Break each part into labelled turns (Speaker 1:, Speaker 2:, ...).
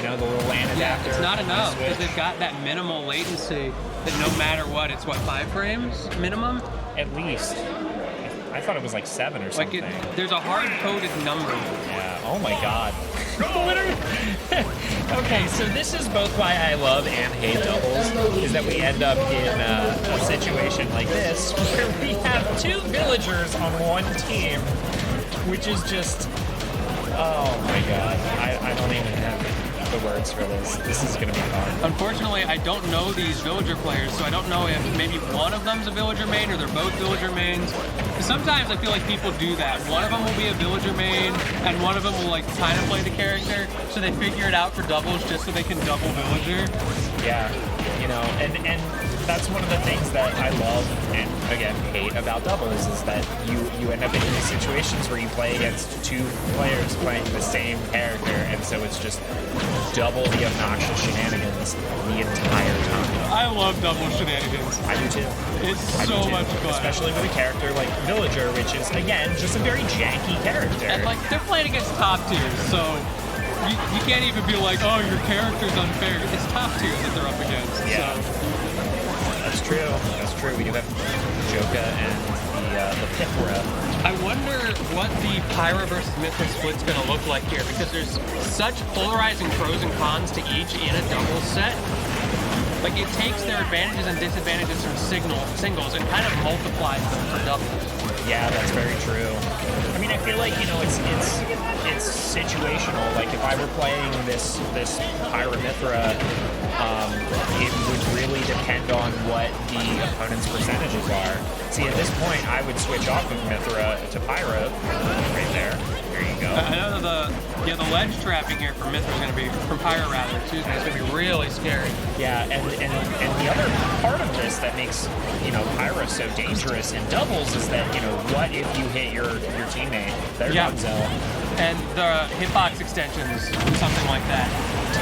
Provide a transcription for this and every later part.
Speaker 1: you know, the little LAN adapter.
Speaker 2: It's not
Speaker 1: on the
Speaker 2: enough because
Speaker 1: Switch.
Speaker 2: they've got that minimal latency that no matter what, it's what, 5 frames minimum?
Speaker 1: At least. I thought it was like 7 or
Speaker 2: Like
Speaker 1: something.
Speaker 2: there's a hard-coded number.
Speaker 1: Yeah. Oh my God. Okay, so this is both why I love and hate doubles, is that we end up in a situation like this where we have 2 villagers on one team, which is just, oh my God. I don't even have the words for this. This is gonna be fun.
Speaker 2: Unfortunately, I don't know these villager players, so I don't know if maybe one of them's a villager main or they're both villager mains. Because sometimes I feel like people do that. One of them will be a villager main, and one of them will like kind of play the character, so they figure it out for doubles just so they can double villager.
Speaker 1: Yeah, you know, and that's one of the things that I love and again hate about doubles is that you end up in these situations where you play against 2 players playing the same character, and so it's just double the obnoxious shenanigans the entire time.
Speaker 2: I love double shenanigans.
Speaker 1: I do too.
Speaker 2: It's so much fun.
Speaker 1: Especially with a character like Villager, which is again just a very janky character.
Speaker 2: And like they're playing against top tiers, so you can't even be like, oh, your character's unfair. It's top tier that they're up against.
Speaker 1: Yeah.
Speaker 2: So.
Speaker 1: That's true. That's true. We do have Joka and the Pithra.
Speaker 2: I wonder what the Pyra versus Mithra split's going to look like here, because there's such polarizing pros and cons to each in a doubles set. Like, it takes their advantages and disadvantages from singles and kind of multiplies them for doubles.
Speaker 1: Yeah, that's very true. I mean, I feel like, you know, it's situational. Like, if I were playing this Pyra Mithra, it would really depend on what the opponent's percentages are. See, at this point, I would switch off of Mithra to Pyra. Right there. There you go.
Speaker 2: I know the ledge trapping here from Mithra is going to be, from Pyra rather, excuse me, it's going to be really scary.
Speaker 1: Yeah, and the other part of this that makes, you know, Pyra so dangerous in doubles is that, you know, what if you hit your teammate? They're Gunzo.
Speaker 2: And the hitbox extensions, something like that,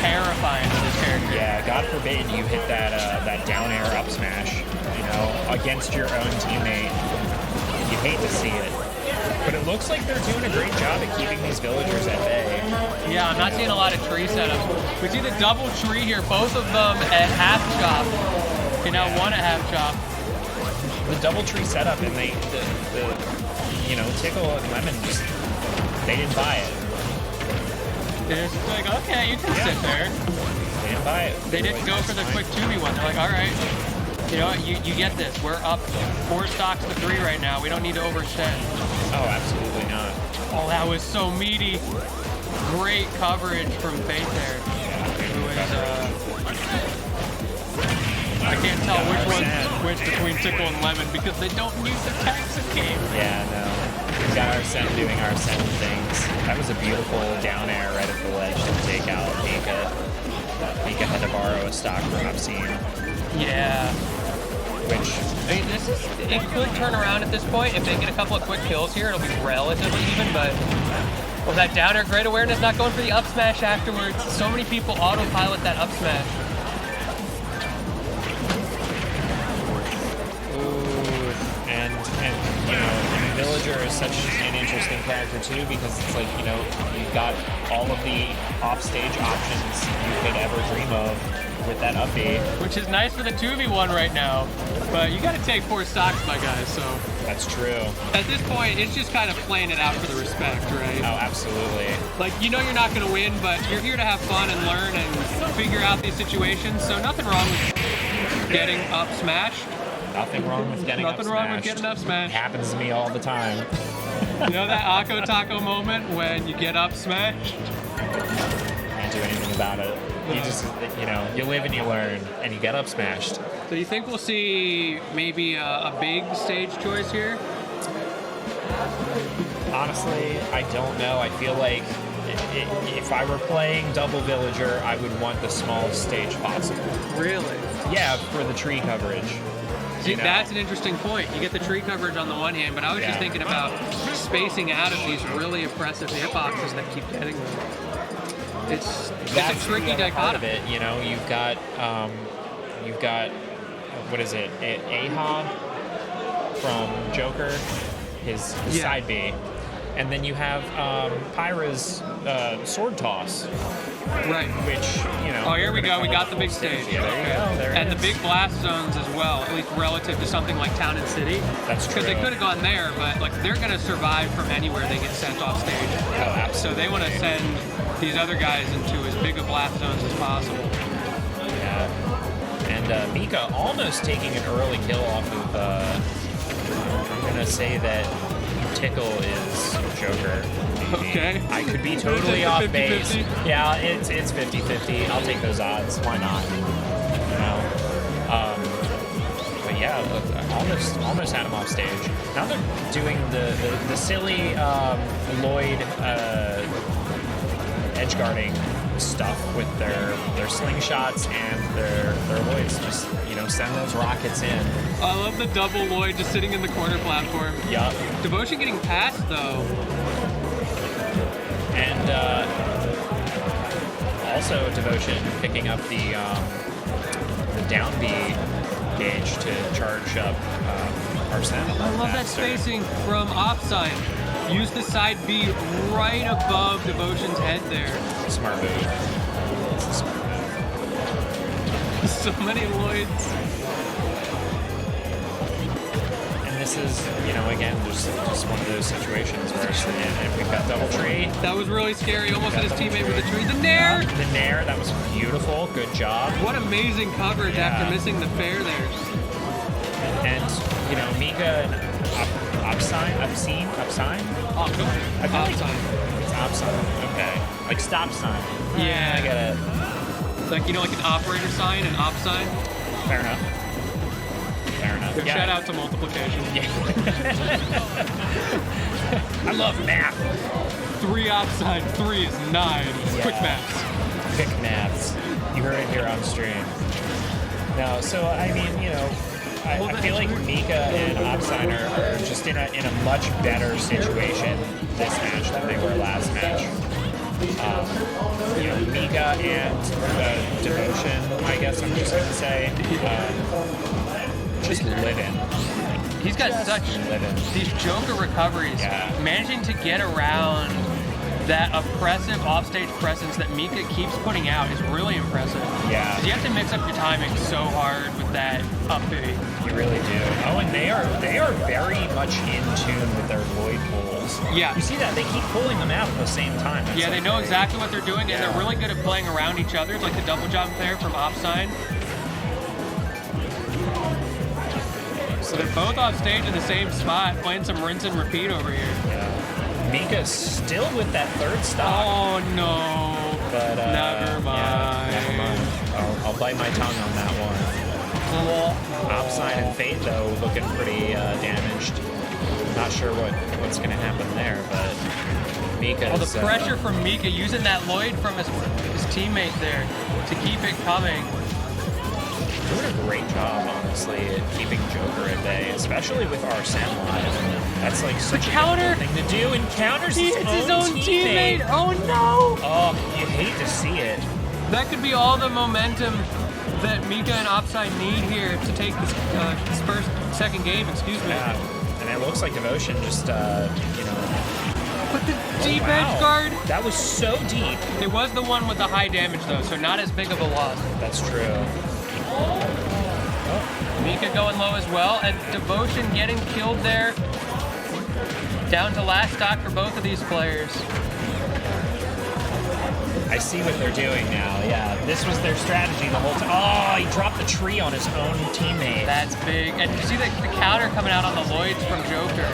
Speaker 2: terrifying to this character.
Speaker 1: Yeah, God forbid you hit that down air up smash, you know, against your own teammate. You hate to see it. But it looks like they're doing a great job at keeping these villagers at bay.
Speaker 2: Yeah, I'm not seeing a lot of tree setups. We see the double tree here, both of them at half chop. Okay, now one at half chop.
Speaker 1: The double tree setup, and the you know, Tickle and Lemmon just, they didn't buy it.
Speaker 2: They're just like, okay, you can sit there.
Speaker 1: They didn't buy it.
Speaker 2: They didn't go for the quick 2v1. They're like, all right, you know what, you get this. We're up 4 stocks to 3 right now. We don't need to overextend.
Speaker 1: Oh, absolutely not.
Speaker 2: Oh, that was so meaty. Great coverage from Faith there. Who is, I can't tell which one's which between Tickle and Lemmon because they don't use the taxi game.
Speaker 1: Yeah, no. We got Arsene doing Arsene things. That was a beautiful down air right at the ledge to take out Mika. Mika had to borrow a stock from Opsine.
Speaker 2: Yeah.
Speaker 1: Which,
Speaker 2: I mean, it could turn around at this point. If they get a couple of quick kills here, it'll be relatively even, but with that down air great awareness, not going for the up smash afterwards. So many people autopilot that up smash.
Speaker 1: and you know, Villager is such an interesting character too, because it's like, you know, you've got all of the offstage options you could ever dream of with that upbeat.
Speaker 2: Which is nice for the 2v1 right now, but you gotta take 4 stocks, my guys, so.
Speaker 1: That's true.
Speaker 2: At this point, it's just kind of playing it out for the respect, right?
Speaker 1: Oh, absolutely.
Speaker 2: Like, you know you're not gonna win, but you're here to have fun and learn and figure out these situations, so nothing wrong with getting up smashed.
Speaker 1: Nothing wrong with getting
Speaker 2: Nothing
Speaker 1: up
Speaker 2: wrong
Speaker 1: smashed.
Speaker 2: with getting up smashed.
Speaker 1: It happens to me all the time.
Speaker 2: You know that Akko Taco moment when you get up smashed?
Speaker 1: Can't do anything about it. You just, you know, you live and you learn, and you get up smashed.
Speaker 2: So you think we'll see maybe a big stage choice here?
Speaker 1: Honestly, I don't know. I feel like if I were playing Double Villager, I would want the smallest stage possible.
Speaker 2: Really?
Speaker 1: Yeah, for the tree coverage.
Speaker 2: See,
Speaker 1: You know?
Speaker 2: that's an interesting point. You get the tree coverage on the one hand, but I was just thinking about spacing out of these really impressive hitboxes that keep getting them. It's
Speaker 1: That's
Speaker 2: a tricky
Speaker 1: the other part of
Speaker 2: dichotomy.
Speaker 1: it. You know, you've got what is it? Ahab from Joker, his side B, And then you have Pyra's sword toss,
Speaker 2: Right.
Speaker 1: which, you know...
Speaker 2: Oh, here we
Speaker 1: we're gonna
Speaker 2: go. We
Speaker 1: call
Speaker 2: got
Speaker 1: it
Speaker 2: the big
Speaker 1: full
Speaker 2: stage.
Speaker 1: Yeah, there you go. There
Speaker 2: And
Speaker 1: it
Speaker 2: the
Speaker 1: is.
Speaker 2: big blast zones as well, at least relative to something like Town and City.
Speaker 1: That's true.
Speaker 2: Because they could have gone there, but like they're going to survive from anywhere they get sent off stage.
Speaker 1: Oh, absolutely.
Speaker 2: So they want to send these other guys into as big a blast zones as possible.
Speaker 1: Yeah. And Mika almost taking an early kill off of, I'm going to say that Tickle is Joker. Maybe.
Speaker 2: Okay.
Speaker 1: I could be totally off
Speaker 2: 50-50?
Speaker 1: base. Yeah, it's 50-50. I'll take those odds. Why not? You know? But yeah, almost had him off stage. Now they're doing the silly Lloyd edge guarding stuff with their slingshots and their Lloyds. Just, you know, send those rockets in.
Speaker 2: I love the double Lloyd just sitting in the corner platform.
Speaker 1: Yup.
Speaker 2: Devotion getting passed though.
Speaker 1: And also Devotion picking up the down B gauge to charge up Arsene.
Speaker 2: I love that spacing from Opsine. Use the side B right above Devotion's head there.
Speaker 1: Smart move. It's a smart move.
Speaker 2: So many Lloyds.
Speaker 1: And this is, you know, again, just one of those situations where and we've got double tree.
Speaker 2: That was really scary. Almost hit his teammate with the tree. The Nair!
Speaker 1: The Nair, that was beautiful. Good job.
Speaker 2: What amazing coverage
Speaker 1: Yeah.
Speaker 2: after missing the fair there.
Speaker 1: And, you know, Mika and Opsine?
Speaker 2: Oh,
Speaker 1: I feel like
Speaker 2: Opsine.
Speaker 1: it's Opsine. Okay. Like stop sign.
Speaker 2: Yeah.
Speaker 1: I get it.
Speaker 2: Like, you know, like an operator sign and op sign.
Speaker 1: Fair enough. Fair enough.
Speaker 2: Yeah. Shout out to multiplication.
Speaker 1: Yeah. I love math.
Speaker 2: 3 op sign, 3 is 9.
Speaker 1: Yeah.
Speaker 2: Quick maths.
Speaker 1: Quick maths. You heard it here on stream. No, so I mean, you know, I feel like Mika and Opsine are just in a much better situation this match than they were last match. You know, Mika and Devotion, I guess I'm just gonna say, just living.
Speaker 2: He's got such these Joker recoveries.
Speaker 1: Yeah.
Speaker 2: Managing to get around that oppressive offstage presence that Mika keeps putting out is really impressive.
Speaker 1: Yeah.
Speaker 2: 'Cause you have to mix up your timing so hard with that up B.
Speaker 1: You really do. Oh, and they are very much in tune with their Lloyd pulls.
Speaker 2: Yeah.
Speaker 1: You see that? They keep pulling them out at the same time. It's
Speaker 2: Yeah,
Speaker 1: like
Speaker 2: they know exactly what they're doing, and they're really good at playing around each other, like the double jump there from Opsine. So they're both off stage in the same spot, playing some rinse and repeat over here.
Speaker 1: Yeah. Mika's still with that third stock.
Speaker 2: Oh no!
Speaker 1: But
Speaker 2: never mind.
Speaker 1: Yeah, never mind. I'll bite my tongue on that one. Opsine and Fate though looking pretty damaged. Not sure what's gonna happen there, but Mika.
Speaker 2: Oh, the pressure from Mika using that Lloyd from his teammate there to keep it coming.
Speaker 1: Doing a great job, honestly, at keeping Joker at bay, especially with Arsene live. That's like such a
Speaker 2: counter
Speaker 1: good thing to do, and counters
Speaker 2: He hits his own
Speaker 1: teammate.
Speaker 2: Oh no!
Speaker 1: Oh, you hate to see it.
Speaker 2: That could be all the momentum that Mika and Opsine need here to take this second game, excuse me.
Speaker 1: Yeah, and it looks like Devotion just, you know...
Speaker 2: But the deep
Speaker 1: wow.
Speaker 2: edge guard,
Speaker 1: That was so deep.
Speaker 2: it was the one with the high damage though, so not as big of a loss.
Speaker 1: That's true.
Speaker 2: Mika going low as well, and Devotion getting killed there. Down to last stock for both of these players.
Speaker 1: I see what they're doing now, yeah. This was their strategy the whole time. Oh, he dropped the tree on his own teammate.
Speaker 2: That's big. And you see the counter coming out on the Lloyds from Joker.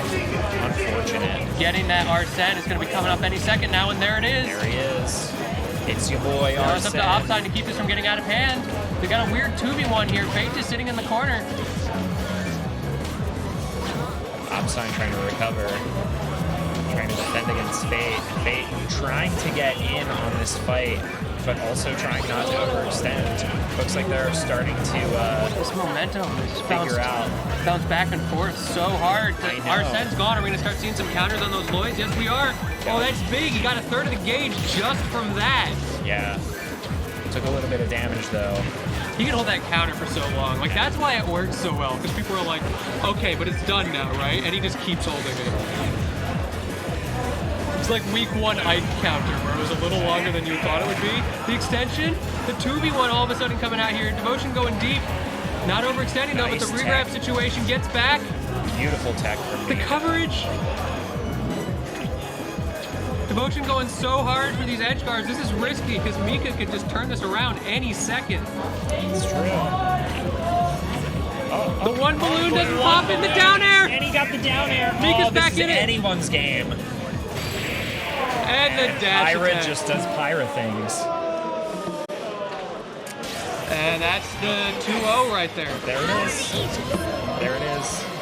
Speaker 1: Unfortunate.
Speaker 2: Getting that Arsene is going to be coming up any second now, and there it is.
Speaker 1: There he is. It's your boy,
Speaker 2: Now it's up
Speaker 1: Arsene.
Speaker 2: to Opsine to keep this from getting out of hand. They got a weird 2v1 here. Fate just sitting in the corner.
Speaker 1: Opsine trying to recover. Trying to defend against Fate. Fate trying to get in on this fight, but also trying not to overextend. Looks like they're starting to
Speaker 2: This momentum is
Speaker 1: figure out.
Speaker 2: bounce back and forth so hard.
Speaker 1: I know.
Speaker 2: Arsene's gone. Are we going to start seeing some counters on those Lloyds? Yes, we are. Oh, that's big. He got a third of the gauge just from that.
Speaker 1: Yeah. Took a little bit of damage though.
Speaker 2: He can hold that counter for so long. Like, that's why it works so well, because people are like, okay, but it's done now, right? And he just keeps holding it. It's like week 1 Ike counter, where it was a little longer than you thought it would be. The extension, the 2v1 all of a sudden coming out here. Devotion going deep. Not overextending though, but the regrab situation gets back.
Speaker 1: Beautiful tech from
Speaker 2: The
Speaker 1: Mika.
Speaker 2: coverage. Devotion going so hard for these edge guards. This is risky because Mika could just turn this around any second.
Speaker 1: It's true.
Speaker 2: The one balloon doesn't pop in the down air.
Speaker 1: And he got the down air.
Speaker 2: Mika's
Speaker 1: this
Speaker 2: back
Speaker 1: is
Speaker 2: in it.
Speaker 1: anyone's game.
Speaker 2: And the dash
Speaker 1: Pyra
Speaker 2: attack.
Speaker 1: just does Pyra things.
Speaker 2: And that's the 2-0 right there.
Speaker 1: There it is. There it is.